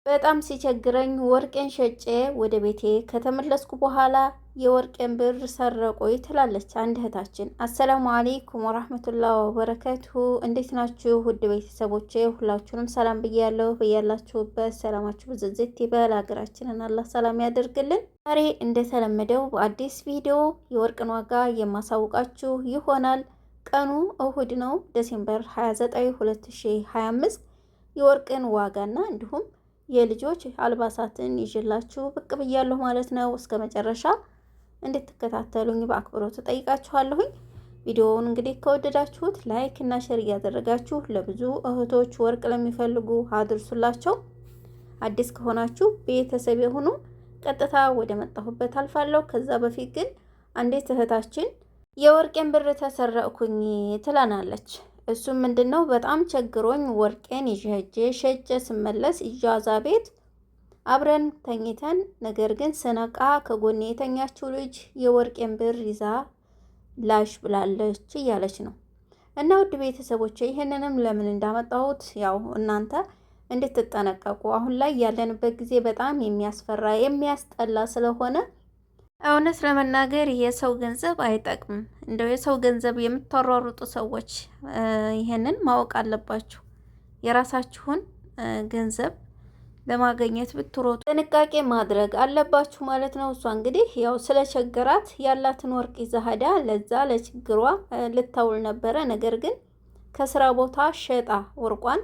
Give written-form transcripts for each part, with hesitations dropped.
በጣም ሲቸግረኝ ወርቄን ሸጬ ወደ ቤቴ ከተመለስኩ በኋላ የወርቄን ብር ሰረቆኝ ትላለች አንድ እህታችን። አሰላሙ አለይኩም ወራህመቱላሂ ወበረካቱሁ። እንዴት ናችሁ ውድ ቤተሰቦቼ? ሁላችሁንም ሰላም ብያለሁ። በያላችሁበት ሰላማችሁ ብዝዝት ይበል። ሀገራችንን አላህ ሰላም ያደርግልን። ዛሬ እንደተለመደው በአዲስ ቪዲዮ የወርቅን ዋጋ የማሳውቃችሁ ይሆናል። ቀኑ እሁድ ነው፣ ዲሴምበር 29 2025። የወርቅን ዋጋና እንዲሁም የልጆች አልባሳትን ይዤላችሁ ብቅ ብያለሁ ማለት ነው። እስከ መጨረሻ እንድትከታተሉኝ በአክብሮት ተጠይቃችኋለሁኝ። ቪዲዮውን እንግዲህ ከወደዳችሁት ላይክ እና ሼር እያደረጋችሁ ለብዙ እህቶች ወርቅ ለሚፈልጉ አድርሱላቸው። አዲስ ከሆናችሁ ቤተሰብ የሆኑ ቀጥታ ወደ መጣሁበት አልፋለሁ። ከዛ በፊት ግን አንዲት እህታችን የወርቄን ብር ተሰረቅኩኝ ትላናለች። እሱም ምንድነው? በጣም ቸግሮኝ ወርቄን ይዤ ሸጬ ስመለስ ኢጃዛ ቤት አብረን ተኝተን፣ ነገር ግን ስነቃ ከጎኔ የተኛችው ልጅ የወርቄን ብር ይዛ ላሽ ብላለች እያለች ነው። እና ውድ ቤተሰቦቼ ይህንንም ለምን እንዳመጣሁት ያው እናንተ እንድትጠነቀቁ፣ አሁን ላይ ያለንበት ጊዜ በጣም የሚያስፈራ የሚያስጠላ ስለሆነ እውነት ለመናገር የሰው ገንዘብ አይጠቅምም። እንደው የሰው ገንዘብ የምታሯሩጡ ሰዎች ይሄንን ማወቅ አለባችሁ። የራሳችሁን ገንዘብ ለማግኘት ብትሮጡ ጥንቃቄ ማድረግ አለባችሁ ማለት ነው። እሷ እንግዲህ ያው ስለቸገራት ያላትን ወርቅ ይዛ ሄዳ ለዛ ለችግሯ ልታውል ነበረ። ነገር ግን ከስራ ቦታ ሸጣ ወርቋን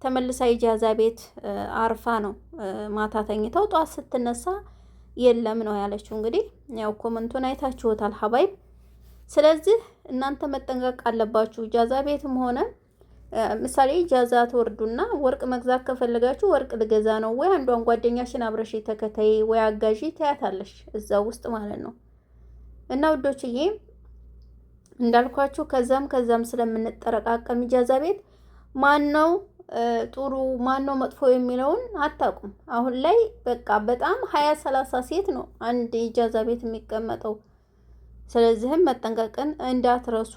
ተመልሳ ኢጃዛ ቤት አርፋ ነው ማታ ተኝተው ጧት ስትነሳ የለም ነው ያለችው። እንግዲህ ያው ኮመንቱን አይታችሁታል ሀባይብ። ስለዚህ እናንተ መጠንቀቅ አለባችሁ። ኢጃዛ ቤትም ሆነ ምሳሌ ኢጃዛ ትወርዱና ወርቅ መግዛት ከፈለጋችሁ ወርቅ ልገዛ ነው ወይ አንዷን ጓደኛሽን አብረሽ ተከታይ ወይ አጋዢ ትያታለሽ እዛ ውስጥ ማለት ነው። እና ውዶችዬ እንዳልኳችሁ ከዛም ስለምንጠረቃቀም ኢጃዛ ቤት ማን ነው ጥሩ ማነው መጥፎ የሚለውን አታውቁም። አሁን ላይ በቃ በጣም 20-30 ሴት ነው አንድ ኢጃዛ ቤት የሚቀመጠው። ስለዚህም መጠንቀቅን እንዳትረሱ።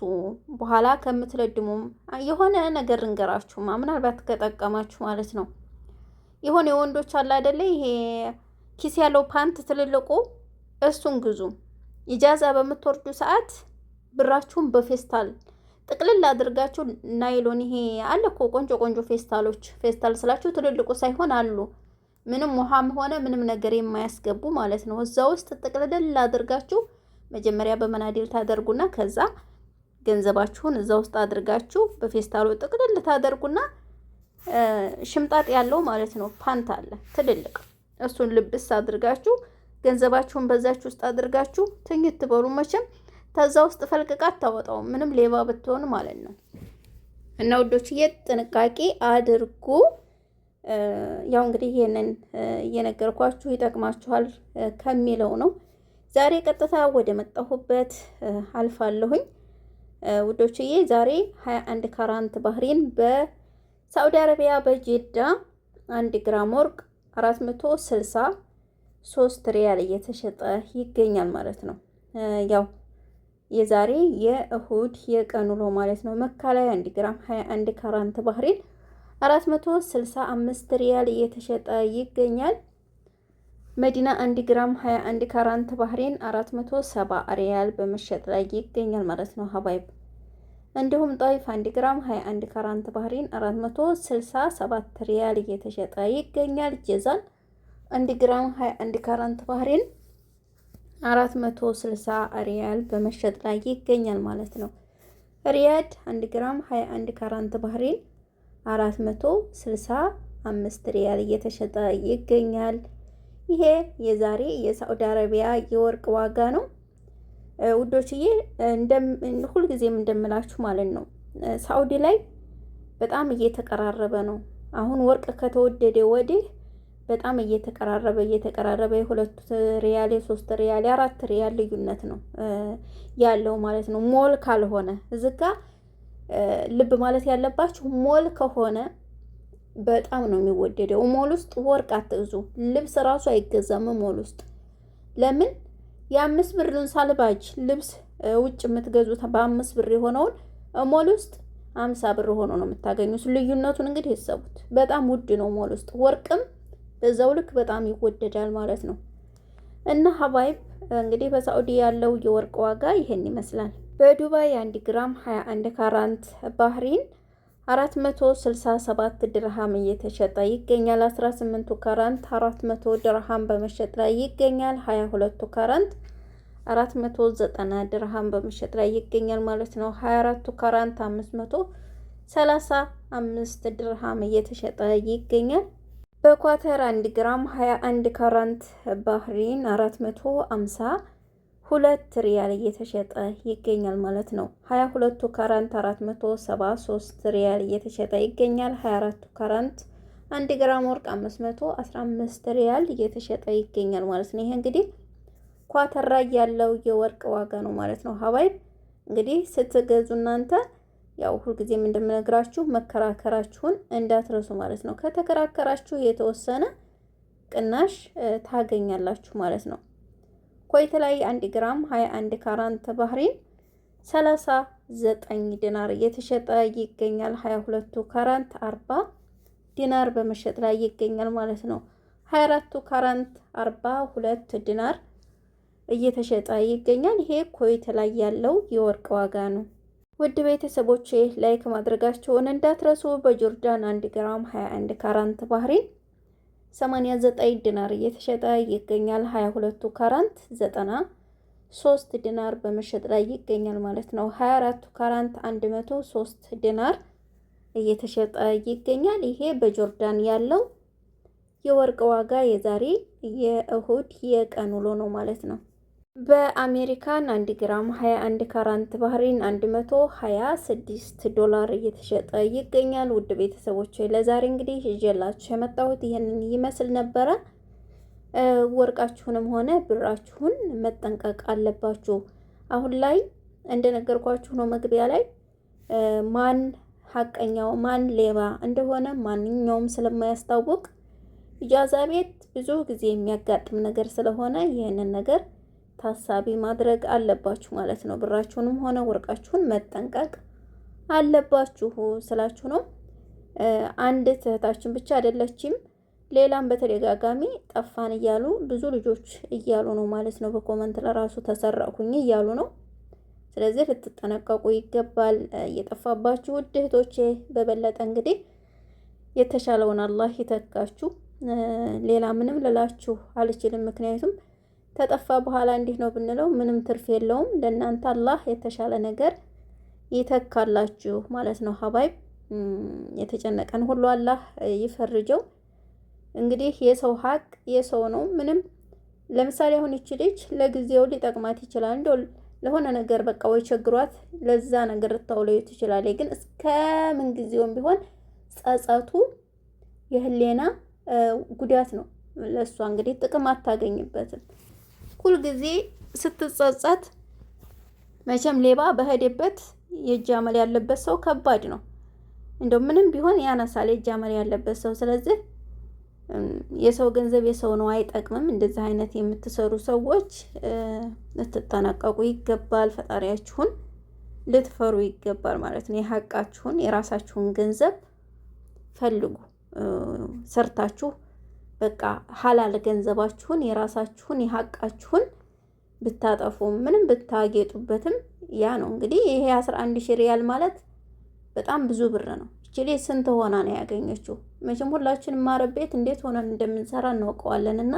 በኋላ ከምትለድሙም የሆነ ነገር እንገራችሁማ ምናልባት ከጠቀማችሁ ማለት ነው። የሆነ የወንዶች አለ አይደለ፣ ይሄ ኪስ ያለው ፓንት ትልልቁ፣ እሱን ግዙ። ኢጃዛ በምትወርዱ ሰዓት ብራችሁን በፌስታል ጥቅልል አድርጋችሁ ናይሎን፣ ይሄ አለ እኮ ቆንጆ ፌስታሎች፣ ፌስታል ስላችሁ ትልልቁ ሳይሆን አሉ ምንም ውሃም ሆነ ምንም ነገር የማያስገቡ ማለት ነው። እዛ ውስጥ ጥቅልል አድርጋችሁ መጀመሪያ በመናዴል ታደርጉና ከዛ ገንዘባችሁን እዛ ውስጥ አድርጋችሁ በፌስታሉ ጥቅልል ታደርጉና ሽምጣጥ ያለው ማለት ነው ፓንት አለ ትልልቅ፣ እሱን ልብስ አድርጋችሁ ገንዘባችሁን በዛች ውስጥ አድርጋችሁ ትኝት በሉ። መቼም ከዛ ውስጥ ፈልቅቃ አታወጣውም ምንም ሌባ ብትሆን ማለት ነው። እና ውዶችዬ ጥንቃቄ አድርጉ። ያው እንግዲህ ይሄንን እየነገርኳችሁ ይጠቅማችኋል ከሚለው ነው። ዛሬ ቀጥታ ወደ መጣሁበት አልፋለሁኝ ውዶችዬ። ዛሬ 21 ካራንት ባህሪን በሳዑዲ አረቢያ በጄዳ 1 ግራም ወርቅ 463 ሪያል እየተሸጠ ይገኛል ማለት ነው። ያው የዛሬ የእሁድ የቀን ውሎ ማለት ነው። መካ ላይ 1 ግራም 21 ካራንት ባህሪን 465 ሪያል እየተሸጠ ይገኛል። መዲና 1 ግራም 21 ካራንት ባህሪን 470 ሪያል በመሸጥ ላይ ይገኛል ማለት ነው ሀባይብ። እንዲሁም ጣይፍ 1 ግራም 21 ካራንት ባህሪን 467 ሪያል እየተሸጠ ይገኛል። ጀዛን 1 ግራም 21 ካራንት ባህሪን 460 ሪያል በመሸጥ ላይ ይገኛል ማለት ነው። ሪያድ 1 ግራም 21 ካራንት ባህሪን 465 ሪያል እየተሸጠ ይገኛል። ይሄ የዛሬ የሳዑዲ አረቢያ የወርቅ ዋጋ ነው ውዶችዬ። ሁልጊዜም እንደምላችሁ ማለት ነው ሳዑዲ ላይ በጣም እየተቀራረበ ነው። አሁን ወርቅ ከተወደደ ወዲህ በጣም እየተቀራረበ የ2 ሪያል የ3 ሪያል የ4 ሪያል ልዩነት ነው ያለው ማለት ነው። ሞል ካልሆነ እዚጋ ልብ ማለት ያለባችሁ ሞል ከሆነ በጣም ነው የሚወደደው። ሞል ውስጥ ወርቅ አትግዙ። ልብስ ራሱ አይገዛም ሞል ውስጥ። ለምን? የ5 ብርን ሳልባጅ ልብስ ውጭ የምትገዙት በ5 ብር የሆነውን ሞል ውስጥ 50 ብር ሆኖ ነው የምታገኙት። ልዩነቱን እንግዲህ ይሰቡት። በጣም ውድ ነው ሞል ውስጥ። ወርቅም በዛው ልክ በጣም ይወደዳል ማለት ነው። እና ሀባይብ እንግዲህ በሳዑዲ ያለው የወርቅ ዋጋ ይሄን ይመስላል። በዱባይ 1 ግራም 21 ካራንት ባህሪን 467 ድርሃም እየተሸጠ ይገኛል። 18ቱ ካራንት 400 ድርሃም በመሸጥ ላይ ይገኛል። 22ቱ ካራንት 490 ድርሃም በመሸጥ ላይ ይገኛል ማለት ነው። 24ቱ ካራንት 535 ድርሃም እየተሸጠ ይገኛል። በኳተር 1 ግራም 21 ካራንት ባህሪን 452 ሪያል እየተሸጠ ይገኛል ማለት ነው። 22ቱ ካራንት 473 ሪያል እየተሸጠ ይገኛል። 24ቱ ካራንት 1 ግራም ወርቅ 515 ሪያል እየተሸጠ ይገኛል ማለት ነው። ይሄ እንግዲህ ኳተር ላይ ያለው የወርቅ ዋጋ ነው ማለት ነው። ሀባይብ እንግዲህ ስትገዙ እናንተ ያው ሁልጊዜም እንደምነግራችሁ መከራከራችሁን እንዳትረሱ ማለት ነው። ከተከራከራችሁ የተወሰነ ቅናሽ ታገኛላችሁ ማለት ነው። ኮይት ላይ 1 ግራም 21 ካራንት ባህሪን 39 ዲናር እየተሸጠ ይገኛል። 22ቱ ካራንት 40 ዲናር በመሸጥ ላይ ይገኛል ማለት ነው። 24ቱ ካራንት 42 ዲናር እየተሸጠ ይገኛል። ይሄ ኮይት ላይ ያለው የወርቅ ዋጋ ነው። ውድ ቤተሰቦቼ ላይክ ማድረጋችሁን እንዳትረሱ። በጆርዳን 1 ግራም 21 ካራንት ባህሪን 89 ዲናር እየተሸጠ ይገኛል። 22ቱ ካራንት 93 ዲናር በመሸጥ ላይ ይገኛል ማለት ነው። 24ቱ ካራንት 103 ዲናር እየተሸጠ ይገኛል። ይሄ በጆርዳን ያለው የወርቅ ዋጋ የዛሬ የእሁድ የቀን ውሎ ነው ማለት ነው። በአሜሪካን 1 ግራም 21 ካራንት ባህሪን 126 ዶላር እየተሸጠ ይገኛል። ውድ ቤተሰቦች ለዛሬ እንግዲህ ይዤላችሁ የመጣሁት ይሄንን ይመስል ነበረ። ወርቃችሁንም ሆነ ብራችሁን መጠንቀቅ አለባችሁ። አሁን ላይ እንደነገርኳችሁ ነው መግቢያ ላይ ማን ሀቀኛው ማን ሌባ እንደሆነ ማንኛውም ስለማያስታውቅ ኢጃዛ ቤት ብዙ ጊዜ የሚያጋጥም ነገር ስለሆነ ይህንን ነገር ታሳቢ ማድረግ አለባችሁ ማለት ነው። ብራችሁንም ሆነ ወርቃችሁን መጠንቀቅ አለባችሁ ስላችሁ ነው። አንድ እህታችን ብቻ አይደለችም፣ ሌላም በተደጋጋሚ ጠፋን እያሉ ብዙ ልጆች እያሉ ነው ማለት ነው። በኮመንት ለራሱ ተሰረቅኩኝ እያሉ ነው። ስለዚህ ልትጠነቀቁ ይገባል። እየጠፋባችሁ ውድ እህቶቼ በበለጠ እንግዲህ የተሻለውን አላህ ይተካችሁ። ሌላ ምንም ልላችሁ አልችልም። ምክንያቱም ተጠፋ በኋላ እንዲህ ነው ብንለው ምንም ትርፍ የለውም። ለእናንተ አላህ የተሻለ ነገር ይተካላችሁ ማለት ነው። ሀባይብ የተጨነቀን ሁሉ አላህ ይፈርጀው። እንግዲህ የሰው ሀቅ የሰው ነው። ምንም ለምሳሌ አሁን ይቺ ልጅ ለጊዜው ሊጠቅማት ይችላል። እንደው ለሆነ ነገር በቃ ወይ ቸግሯት ለዛ ነገር ልታውለው ትችላለች። ግን እስከ ምን ጊዜውም ቢሆን ጸጸቱ የህሊና ጉዳት ነው። ለእሷ እንግዲህ ጥቅም አታገኝበትም። ሁል ጊዜ ስትጸጸት መቼም ሌባ በሄደበት የእጅ አመል ያለበት ሰው ከባድ ነው። እንደው ምንም ቢሆን ያነሳል የእጅ አመል ያለበት ሰው። ስለዚህ የሰው ገንዘብ የሰው ነው፣ አይጠቅምም። እንደዚህ አይነት የምትሰሩ ሰዎች ልትጠነቀቁ ይገባል። ፈጣሪያችሁን ልትፈሩ ይገባል ማለት ነው። የሀቃችሁን የራሳችሁን ገንዘብ ፈልጉ። ሰርታችሁ በቃ ሀላል ገንዘባችሁን የራሳችሁን የሀቃችሁን ብታጠፉ ምንም ብታጌጡበትም ያ ነው እንግዲህ። ይሄ 11,000 ሪያል ማለት በጣም ብዙ ብር ነው። እቺ ስንት ሆና ነው ያገኘችው? መቼም ሁላችንም ማረብ ቤት እንዴት ሆነን እንደምንሰራ እናውቀዋለን። እና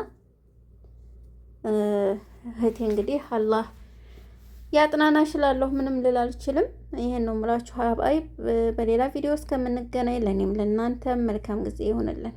እህቴ እንግዲህ አላህ ያጥናናሽ እላለሁ። ምንም ልል አልችልም። ይሄን ነው የምላችሁ ሀባይብ። በሌላ ቪዲዮ እስከምንገናኝ ለኔም ለእናንተም መልካም ጊዜ ይሆንልን።